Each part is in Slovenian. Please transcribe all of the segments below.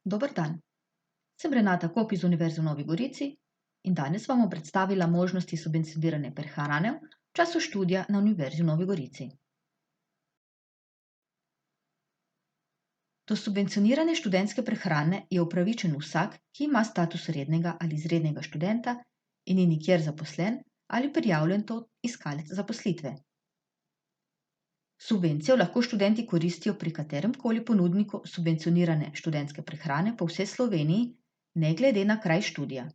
Dober dan. Sem Renata Kop iz Univerze v Novi Gorici in danes vam bom predstavila možnosti subvencionirane prehrane v času študija na Univerzi v Novi Gorici. Do subvencionirane študentske prehrane je upravičen vsak, ki ima status rednega ali izrednega študenta in ni nikjer zaposlen ali prijavljen kot iskalec zaposlitve. Subvencijo lahko študenti koristijo pri kateremkoli ponudniku subvencionirane študentske prehrane po vsej Sloveniji, ne glede na kraj študija.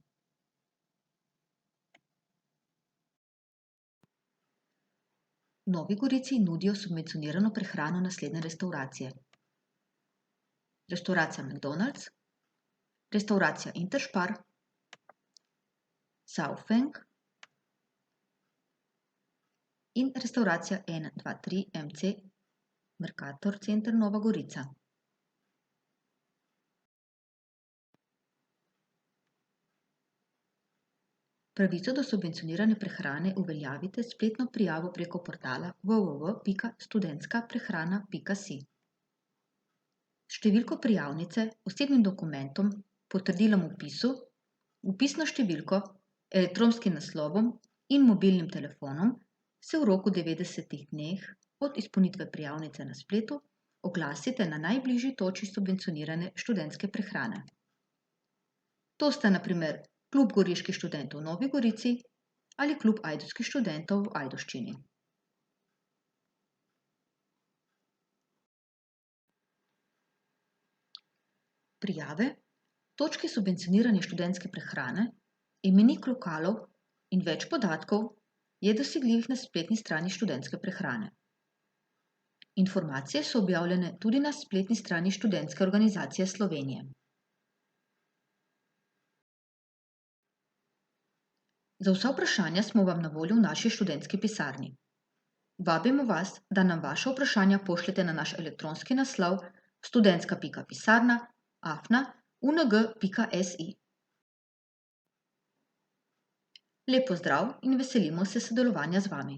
V Novi Gorici nudijo subvencionirano prehrano naslednje restavracije: restavracija McDonald's, restavracija Interspar, Southbank in restavracija 123 MC Mercator Center Nova Gorica. Pravico do subvencionirane prehrane uveljavite s spletno prijavo preko portala www.studentskaprehrana.si. S številko prijavnice, osebnim dokumentom, potrdilom o vpisu, vpisno številko, elektronskim naslovom in mobilnim telefonom se v roku 90 dneh od izpolnitve prijavnice na spletu oglasite na najbližji točki subvencionirane študentske prehrane. To sta na primer Klub goriških študentov v Novi Gorici ali Klub ajdovskih študentov v Ajdovščini. Prijave, točke subvencionirane študentske prehrane, imenik lokalov in več podatkov je dosegljivih na spletni strani študentske prehrane. Informacije so objavljene tudi na spletni strani Študentske organizacije Slovenije. Za vsa vprašanja smo vam na voljo v naši študentski pisarni. Vabimo vas, da nam vaša vprašanja pošljete na naš elektronski naslov studentska.pisarna@ung.si. Lep pozdrav in veselimo se sodelovanja z vami.